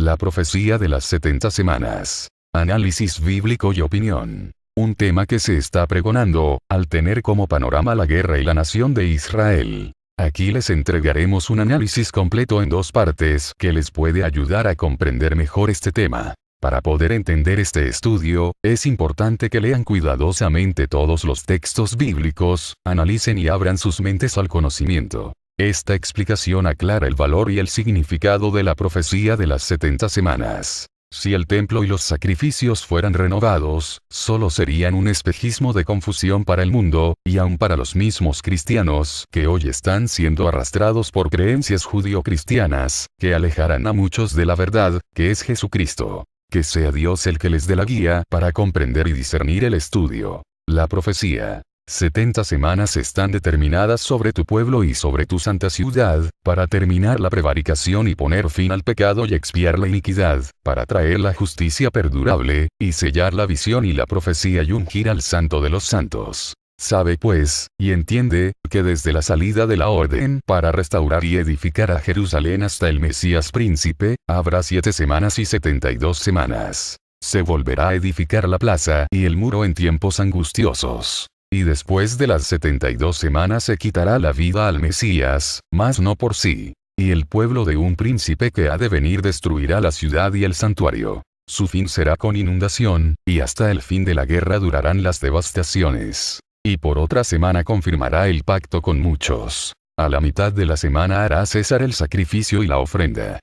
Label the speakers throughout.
Speaker 1: La profecía de las 70 semanas. Análisis bíblico y opinión. Un tema que se está pregonando, al tener como panorama la guerra y la nación de Israel. Aquí les entregaremos un análisis completo en dos partes que les puede ayudar a comprender mejor este tema. Para poder entender este estudio, es importante que lean cuidadosamente todos los textos bíblicos, analicen y abran sus mentes al conocimiento. Esta explicación aclara el valor y el significado de la profecía de las 70 semanas. Si el templo y los sacrificios fueran renovados, solo serían un espejismo de confusión para el mundo, y aun para los mismos cristianos que hoy están siendo arrastrados por creencias judío-cristianas, que alejarán a muchos de la verdad, que es Jesucristo. Que sea Dios el que les dé la guía para comprender y discernir el estudio. La profecía. 70 semanas están determinadas sobre tu pueblo y sobre tu santa ciudad, para terminar la prevaricación y poner fin al pecado y expiar la iniquidad, para traer la justicia perdurable, y sellar la visión y la profecía y ungir al Santo de los Santos. Sabe pues, y entiende, que desde la salida de la orden para restaurar y edificar a Jerusalén hasta el Mesías príncipe, habrá 7 semanas y 72 semanas. Se volverá a edificar la plaza y el muro en tiempos angustiosos. Y después de las 72 semanas se quitará la vida al Mesías, mas no por sí. Y el pueblo de un príncipe que ha de venir destruirá la ciudad y el santuario. Su fin será con inundación, y hasta el fin de la guerra durarán las devastaciones. Y por otra semana confirmará el pacto con muchos. A la mitad de la semana hará cesar el sacrificio y la ofrenda.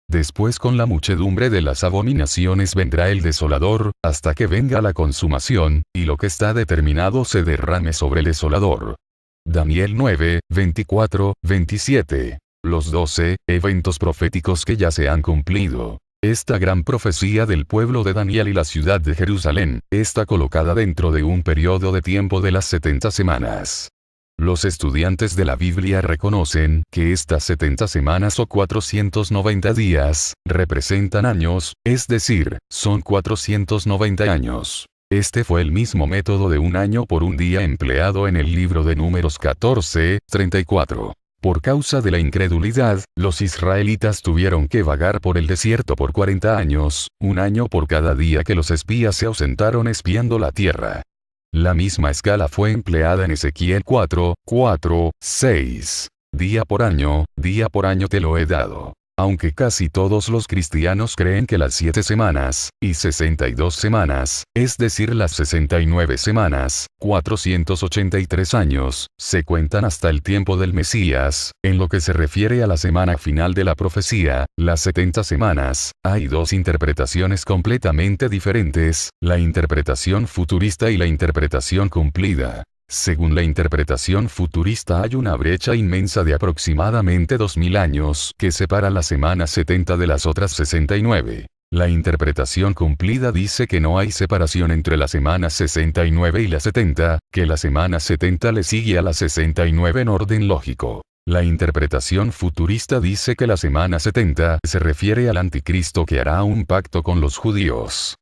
Speaker 1: Después con la muchedumbre de las abominaciones vendrá el desolador, hasta que venga la consumación, y lo que está determinado se derrame sobre el desolador. Daniel 9, 24, 27. Los 12 eventos proféticos que ya se han cumplido. Esta gran profecía del pueblo de Daniel y la ciudad de Jerusalén, está colocada dentro de un periodo de tiempo de las 70 semanas. Los estudiantes de la Biblia reconocen que estas 70 semanas o 490 días, representan años, es decir, son 490 años. Este fue el mismo método de un año por un día empleado en el libro de Números 14, 34. Por causa de la incredulidad, los israelitas tuvieron que vagar por el desierto por 40 años, un año por cada día que los espías se ausentaron espiando la tierra. La misma escala fue empleada en Ezequiel 4, 4, 6. Día por año te lo he dado. Aunque casi todos los cristianos creen que las 7 semanas, y 62 semanas, es decir las 69 semanas, 483 años, se cuentan hasta el tiempo del Mesías, en lo que se refiere a la semana final de la profecía, las 70 semanas, hay dos interpretaciones completamente diferentes, la interpretación futurista y la interpretación cumplida. Según la interpretación futurista hay una brecha inmensa de aproximadamente 2000 años que separa la semana 70 de las otras 69. La interpretación cumplida dice que no hay separación entre la semana 69 y la 70, que la semana 70 le sigue a la 69 en orden lógico. La interpretación futurista dice que la semana 70 se refiere al anticristo que hará un pacto con los judíos.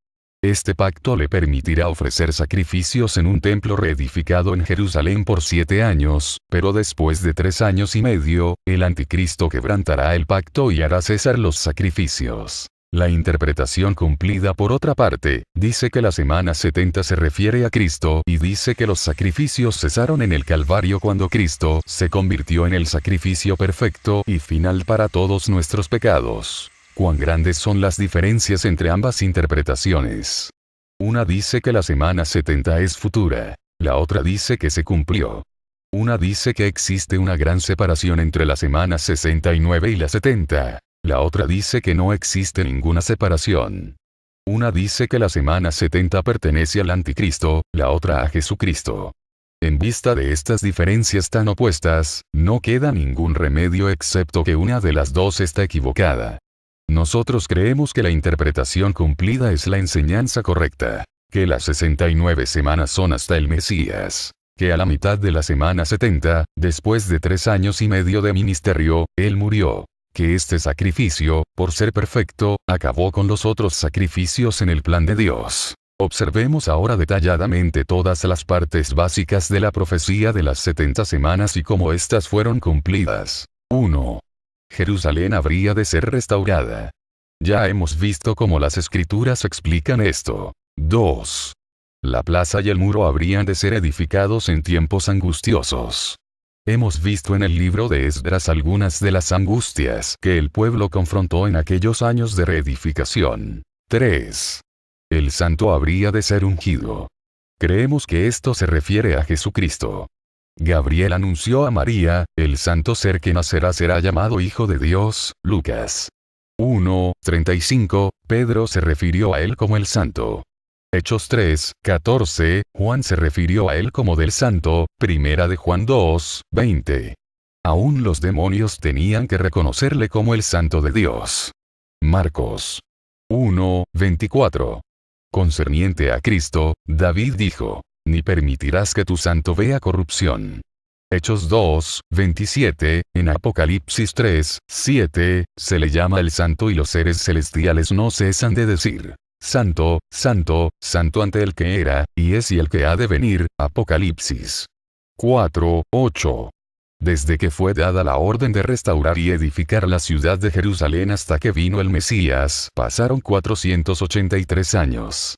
Speaker 1: Este pacto le permitirá ofrecer sacrificios en un templo reedificado en Jerusalén por 7 años, pero después de 3 años y medio, el anticristo quebrantará el pacto y hará cesar los sacrificios. La interpretación cumplida por otra parte, dice que la semana 70 se refiere a Cristo y dice que los sacrificios cesaron en el Calvario cuando Cristo se convirtió en el sacrificio perfecto y final para todos nuestros pecados. ¿Cuán grandes son las diferencias entre ambas interpretaciones? Una dice que la semana 70 es futura. La otra dice que se cumplió. Una dice que existe una gran separación entre la semana 69 y la 70. La otra dice que no existe ninguna separación. Una dice que la semana 70 pertenece al anticristo, la otra a Jesucristo. En vista de estas diferencias tan opuestas, no queda ningún remedio excepto que una de las dos está equivocada. Nosotros creemos que la interpretación cumplida es la enseñanza correcta, que las 69 semanas son hasta el Mesías, que a la mitad de la semana 70, después de 3 años y medio de ministerio, Él murió, que este sacrificio, por ser perfecto, acabó con los otros sacrificios en el plan de Dios. Observemos ahora detalladamente todas las partes básicas de la profecía de las 70 semanas y cómo éstas fueron cumplidas. 1. Jerusalén habría de ser restaurada. Ya hemos visto cómo las escrituras explican esto. 2. La plaza y el muro habrían de ser edificados en tiempos angustiosos. Hemos visto en el libro de Esdras algunas de las angustias que el pueblo confrontó en aquellos años de reedificación. 3. El santo habría de ser ungido. Creemos que esto se refiere a Jesucristo. Gabriel anunció a María, el santo ser que nacerá será llamado Hijo de Dios, Lucas 1:35, Pedro se refirió a él como el santo. Hechos 3:14, Juan se refirió a él como del santo, primera de Juan 2:20. Aún los demonios tenían que reconocerle como el santo de Dios. Marcos 1:24. Concerniente a Cristo, David dijo, ni permitirás que tu santo vea corrupción. Hechos 2:27, en Apocalipsis 3:7, se le llama el santo y los seres celestiales no cesan de decir, Santo, Santo, Santo ante el que era, y es y el que ha de venir, Apocalipsis 4:8. Desde que fue dada la orden de restaurar y edificar la ciudad de Jerusalén hasta que vino el Mesías, pasaron 483 años.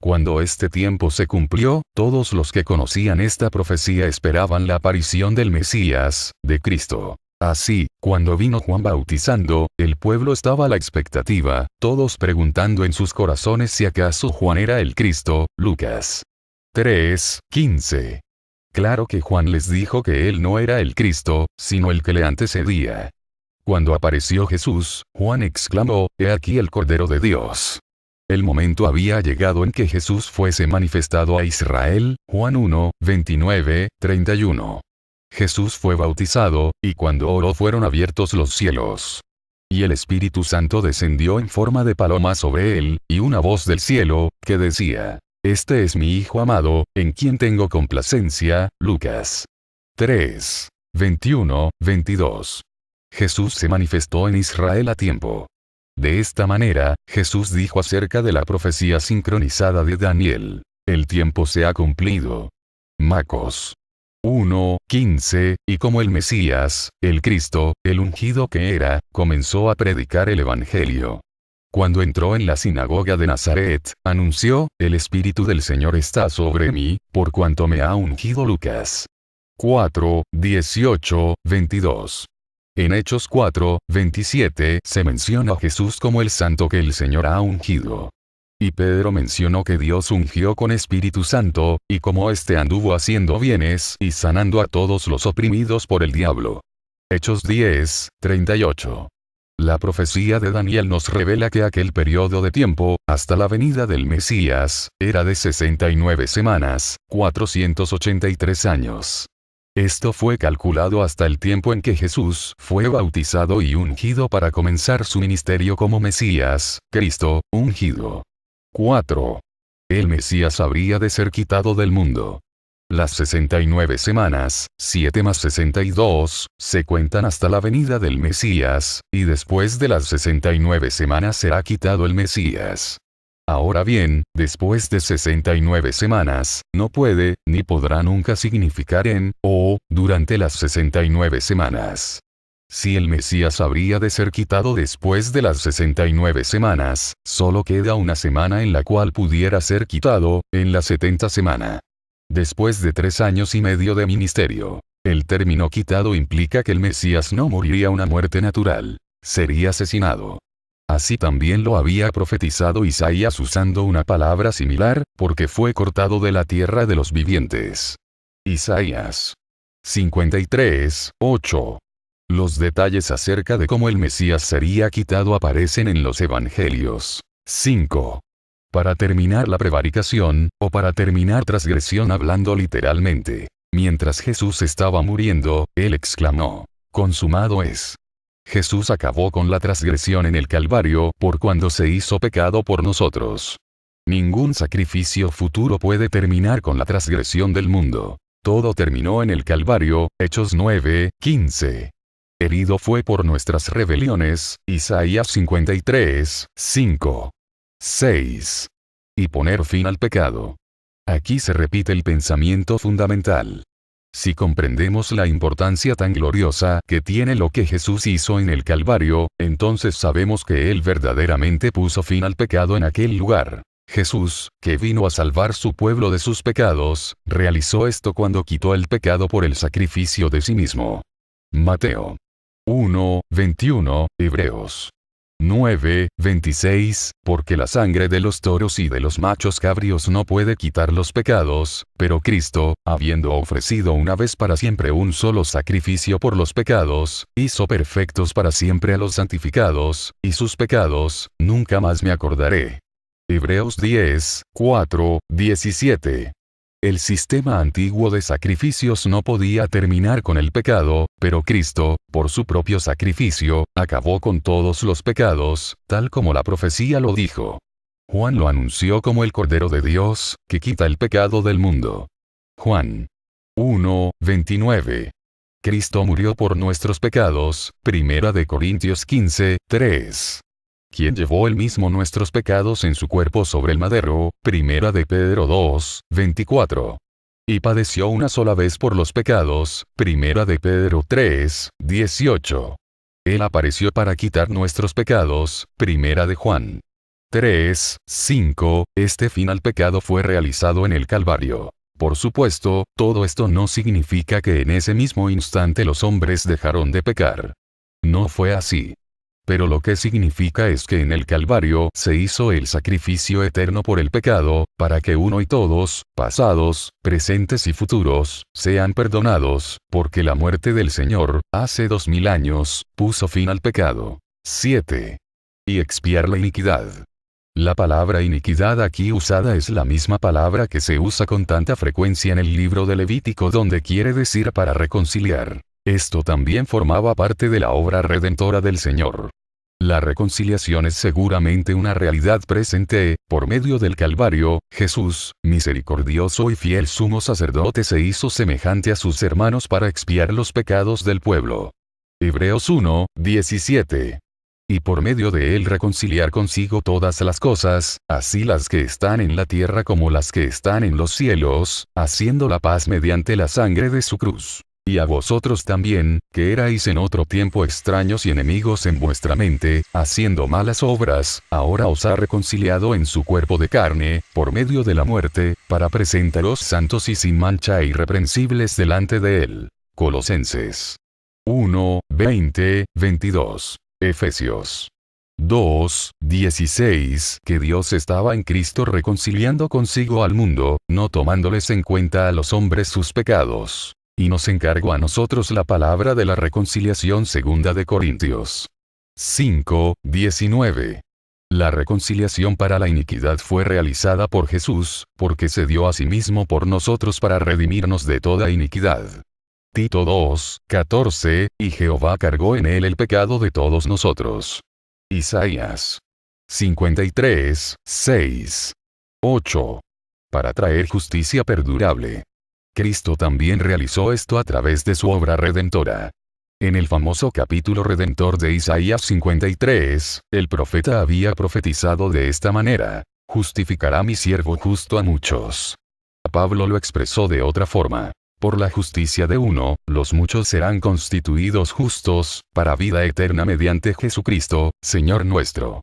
Speaker 1: Cuando este tiempo se cumplió, todos los que conocían esta profecía esperaban la aparición del Mesías, de Cristo. Así, cuando vino Juan bautizando, el pueblo estaba a la expectativa, todos preguntando en sus corazones si acaso Juan era el Cristo, Lucas 3:15. Claro que Juan les dijo que él no era el Cristo, sino el que le antecedía. Cuando apareció Jesús, Juan exclamó, «He aquí el Cordero de Dios». El momento había llegado en que Jesús fuese manifestado a Israel, Juan 1:29-31. Jesús fue bautizado, y cuando oró fueron abiertos los cielos. Y el Espíritu Santo descendió en forma de paloma sobre él, y una voz del cielo, que decía, «Este es mi Hijo amado, en quien tengo complacencia», Lucas 3:21-22. Jesús se manifestó en Israel a tiempo. De esta manera, Jesús dijo acerca de la profecía sincronizada de Daniel, «El tiempo se ha cumplido». Marcos 1:15, y como el Mesías, el Cristo, el ungido que era, comenzó a predicar el Evangelio. Cuando entró en la sinagoga de Nazaret, anunció, «El Espíritu del Señor está sobre mí, por cuanto me ha ungido». Lucas 4:18-22. En Hechos 4:27 se menciona a Jesús como el santo que el Señor ha ungido. Y Pedro mencionó que Dios ungió con Espíritu Santo, y como éste anduvo haciendo bienes y sanando a todos los oprimidos por el diablo. Hechos 10:38. La profecía de Daniel nos revela que aquel periodo de tiempo, hasta la venida del Mesías, era de 69 semanas, 483 años. Esto fue calculado hasta el tiempo en que Jesús fue bautizado y ungido para comenzar su ministerio como Mesías, Cristo, ungido. 4. El Mesías habría de ser quitado del mundo. Las 69 semanas, 7 más 62, se cuentan hasta la venida del Mesías, y después de las 69 semanas será quitado el Mesías. Ahora bien, después de 69 semanas, no puede, ni podrá nunca significar en, o, durante las 69 semanas. Si el Mesías habría de ser quitado después de las 69 semanas, solo queda una semana en la cual pudiera ser quitado, en la 70 semana. Después de 3 años y medio de ministerio. El término quitado implica que el Mesías no moriría una muerte natural. Sería asesinado. Así también lo había profetizado Isaías usando una palabra similar, porque fue cortado de la tierra de los vivientes. Isaías 53:8. Los detalles acerca de cómo el Mesías sería quitado aparecen en los Evangelios. 5. Para terminar la prevaricación, o para terminar transgresión hablando literalmente. Mientras Jesús estaba muriendo, él exclamó, «Consumado es». Jesús acabó con la transgresión en el Calvario por cuando se hizo pecado por nosotros. Ningún sacrificio futuro puede terminar con la transgresión del mundo. Todo terminó en el Calvario, Hechos 9:15. Herido fue por nuestras rebeliones, Isaías 53:5. 6. Y poner fin al pecado. Aquí se repite el pensamiento fundamental. Si comprendemos la importancia tan gloriosa que tiene lo que Jesús hizo en el Calvario, entonces sabemos que Él verdaderamente puso fin al pecado en aquel lugar. Jesús, que vino a salvar su pueblo de sus pecados, realizó esto cuando quitó el pecado por el sacrificio de sí mismo. Mateo 1:21, Hebreos 9:26, porque la sangre de los toros y de los machos cabríos no puede quitar los pecados, pero Cristo, habiendo ofrecido una vez para siempre un solo sacrificio por los pecados, hizo perfectos para siempre a los santificados, y sus pecados, nunca más me acordaré. Hebreos 10:4-17. El sistema antiguo de sacrificios no podía terminar con el pecado, pero Cristo, por su propio sacrificio, acabó con todos los pecados, tal como la profecía lo dijo. Juan lo anunció como el Cordero de Dios, que quita el pecado del mundo. Juan 1:29. Cristo murió por nuestros pecados, 1 Corintios 15:3. Quien llevó él mismo nuestros pecados en su cuerpo sobre el madero, 1 Pedro 2:24. Y padeció una sola vez por los pecados, 1 Pedro 3:18. Él apareció para quitar nuestros pecados, 1 Juan 3:5. Este fin al pecado fue realizado en el Calvario. Por supuesto, todo esto no significa que en ese mismo instante los hombres dejaron de pecar. No fue así. Pero lo que significa es que en el Calvario se hizo el sacrificio eterno por el pecado, para que uno y todos, pasados, presentes y futuros, sean perdonados, porque la muerte del Señor, hace 2000 años, puso fin al pecado. 7. Y expiar la iniquidad. La palabra iniquidad aquí usada es la misma palabra que se usa con tanta frecuencia en el libro de Levítico, donde quiere decir para reconciliar. Esto también formaba parte de la obra redentora del Señor. La reconciliación es seguramente una realidad presente. Por medio del Calvario, Jesús, misericordioso y fiel sumo sacerdote, se hizo semejante a sus hermanos para expiar los pecados del pueblo. Hebreos 1:17. Y por medio de él reconciliar consigo todas las cosas, así las que están en la tierra como las que están en los cielos, haciendo la paz mediante la sangre de su cruz. Y a vosotros también, que erais en otro tiempo extraños y enemigos en vuestra mente, haciendo malas obras, ahora os ha reconciliado en su cuerpo de carne, por medio de la muerte, para presentaros santos y sin mancha e irreprensibles delante de él. Colosenses 1:20-22. Efesios 2:16, que Dios estaba en Cristo reconciliando consigo al mundo, no tomándoles en cuenta a los hombres sus pecados. Y nos encargó a nosotros la palabra de la reconciliación. 2 Corintios 5:19. La reconciliación para la iniquidad fue realizada por Jesús, porque se dio a sí mismo por nosotros para redimirnos de toda iniquidad. Tito 2:14, y Jehová cargó en él el pecado de todos nosotros. Isaías 53:6. 8. Para traer justicia perdurable. Cristo también realizó esto a través de su obra redentora. En el famoso capítulo redentor de Isaías 53, el profeta había profetizado de esta manera: justificará mi siervo justo a muchos. Pablo lo expresó de otra forma: por la justicia de uno, los muchos serán constituidos justos, para vida eterna mediante Jesucristo, Señor nuestro.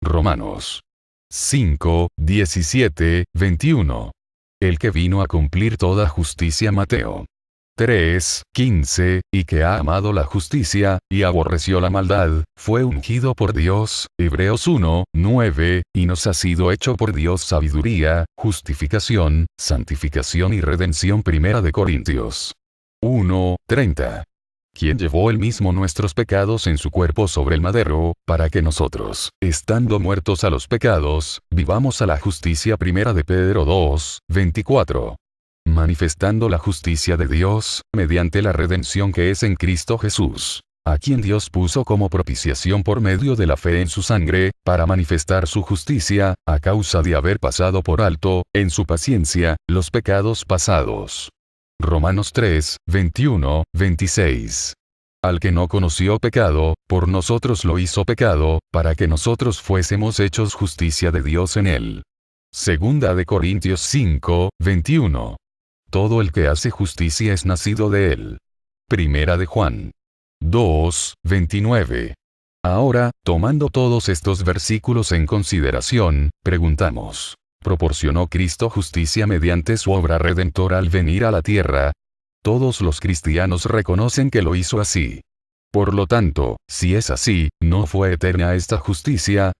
Speaker 1: Romanos 5:17-21. El que vino a cumplir toda justicia. Mateo 3:15, y que ha amado la justicia, y aborreció la maldad, fue ungido por Dios. Hebreos 1:9, y nos ha sido hecho por Dios sabiduría, justificación, santificación y redención. 1 Corintios 1:30. Quien llevó él mismo nuestros pecados en su cuerpo sobre el madero, para que nosotros, estando muertos a los pecados, vivamos a la justicia. 1 Pedro 2:24. Manifestando la justicia de Dios, mediante la redención que es en Cristo Jesús, a quien Dios puso como propiciación por medio de la fe en su sangre, para manifestar su justicia, a causa de haber pasado por alto, en su paciencia, los pecados pasados. Romanos 3:21-26. Al que no conoció pecado, por nosotros lo hizo pecado, para que nosotros fuésemos hechos justicia de Dios en él. 2 Corintios 5:21. todo el que hace justicia es nacido de él. Primera de Juan 2:29. Ahora, tomando todos estos versículos en consideración, preguntamos, ¿proporcionó Cristo justicia mediante su obra redentora al venir a la tierra? Todos los cristianos reconocen que lo hizo así. Por lo tanto, si es así, ¿no fue eterna esta justicia?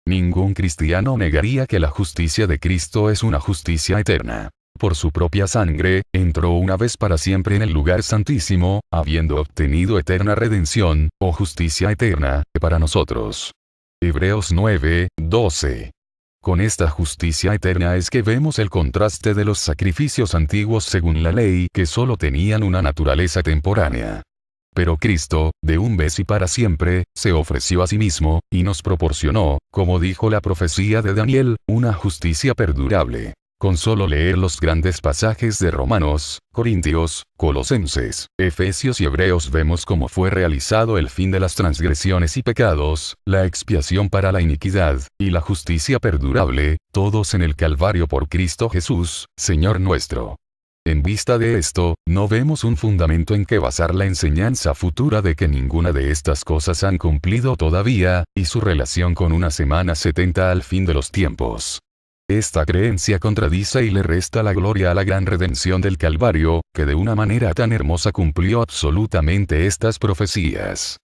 Speaker 1: Ningún cristiano negaría que la justicia de Cristo es una justicia eterna. Por su propia sangre, entró una vez para siempre en el lugar santísimo, habiendo obtenido eterna redención, o justicia eterna, para nosotros. Hebreos 9:12. Con esta justicia eterna es que vemos el contraste de los sacrificios antiguos según la ley que solo tenían una naturaleza temporánea. Pero Cristo, de un vez y para siempre, se ofreció a sí mismo, y nos proporcionó, como dijo la profecía de Daniel, una justicia perdurable. Con solo leer los grandes pasajes de Romanos, Corintios, Colosenses, Efesios y Hebreos vemos cómo fue realizado el fin de las transgresiones y pecados, la expiación para la iniquidad, y la justicia perdurable, todos en el Calvario por Cristo Jesús, Señor nuestro. En vista de esto, no vemos un fundamento en que basar la enseñanza futura de que ninguna de estas cosas han cumplido todavía, y su relación con una semana 70 al fin de los tiempos. Esta creencia contradice y le resta la gloria a la gran redención del Calvario, que de una manera tan hermosa cumplió absolutamente estas profecías.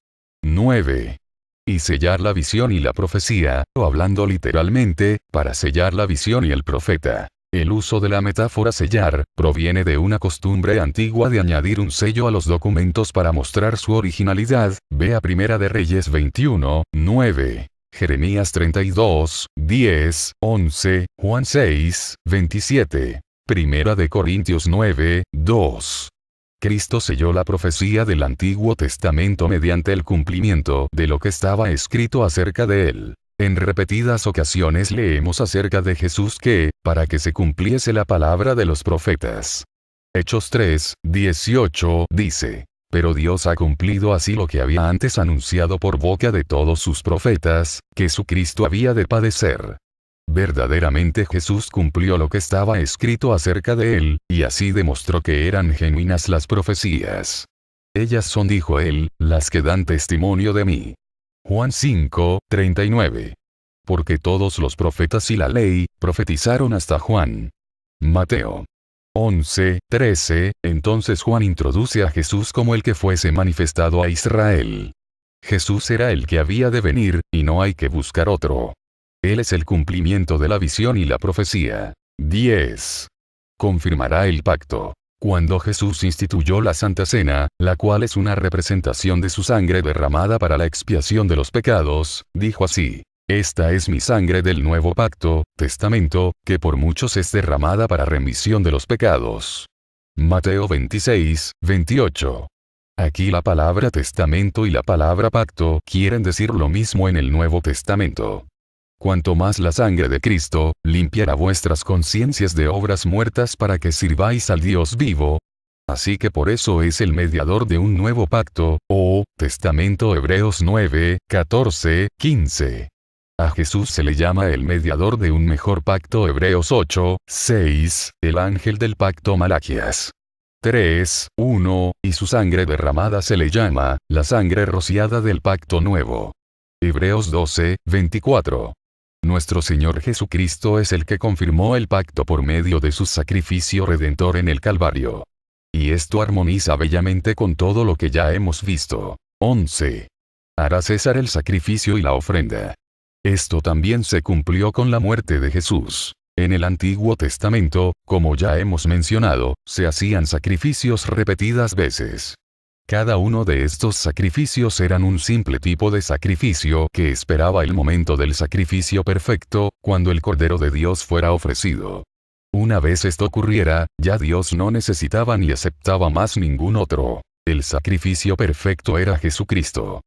Speaker 1: 9. Y sellar la visión y la profecía, o hablando literalmente, para sellar la visión y el profeta. El uso de la metáfora sellar, proviene de una costumbre antigua de añadir un sello a los documentos para mostrar su originalidad, vea Primera de Reyes 21:9. Jeremías 32:10, 11, Juan 6:27. Primera de Corintios 9:2. Cristo selló la profecía del Antiguo Testamento mediante el cumplimiento de lo que estaba escrito acerca de él. En repetidas ocasiones leemos acerca de Jesús que, para que se cumpliese la palabra de los profetas. Hechos 3:18 dice. Pero Dios ha cumplido así lo que había antes anunciado por boca de todos sus profetas, que su Cristo había de padecer. Verdaderamente Jesús cumplió lo que estaba escrito acerca de él, y así demostró que eran genuinas las profecías. Ellas son, dijo él, las que dan testimonio de mí. Juan 5:39. Porque todos los profetas y la ley, profetizaron hasta Juan. Mateo 11:13, entonces Juan introduce a Jesús como el que fuese manifestado a Israel. Jesús era el que había de venir, y no hay que buscar otro. Él es el cumplimiento de la visión y la profecía. 10. Confirmará el pacto. Cuando Jesús instituyó la Santa Cena, la cual es una representación de su sangre derramada para la expiación de los pecados, dijo así. Esta es mi sangre del nuevo pacto, testamento, que por muchos es derramada para remisión de los pecados. Mateo 26:28. Aquí la palabra testamento y la palabra pacto quieren decir lo mismo en el Nuevo Testamento. Cuanto más la sangre de Cristo, limpiará vuestras conciencias de obras muertas para que sirváis al Dios vivo. Así que por eso es el mediador de un nuevo pacto, o testamento. Hebreos 9:14-15. A Jesús se le llama el mediador de un mejor pacto. Hebreos 8:6, el ángel del pacto. Malaquías 3:1, y su sangre derramada se le llama, la sangre rociada del pacto nuevo. Hebreos 12:24. Nuestro Señor Jesucristo es el que confirmó el pacto por medio de su sacrificio redentor en el Calvario. Y esto armoniza bellamente con todo lo que ya hemos visto. 11. Hará cesar el sacrificio y la ofrenda. Esto también se cumplió con la muerte de Jesús. En el Antiguo Testamento, como ya hemos mencionado, se hacían sacrificios repetidas veces. Cada uno de estos sacrificios eran un simple tipo de sacrificio que esperaba el momento del sacrificio perfecto, cuando el Cordero de Dios fuera ofrecido. Una vez esto ocurriera, ya Dios no necesitaba ni aceptaba más ningún otro. El sacrificio perfecto era Jesucristo.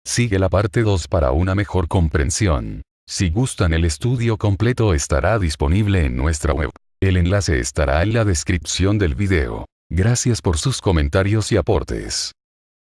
Speaker 1: Sigue la parte 2 para una mejor comprensión. Si gustan, el estudio completo estará disponible en nuestra web. El enlace estará en la descripción del video. Gracias por sus comentarios y aportes.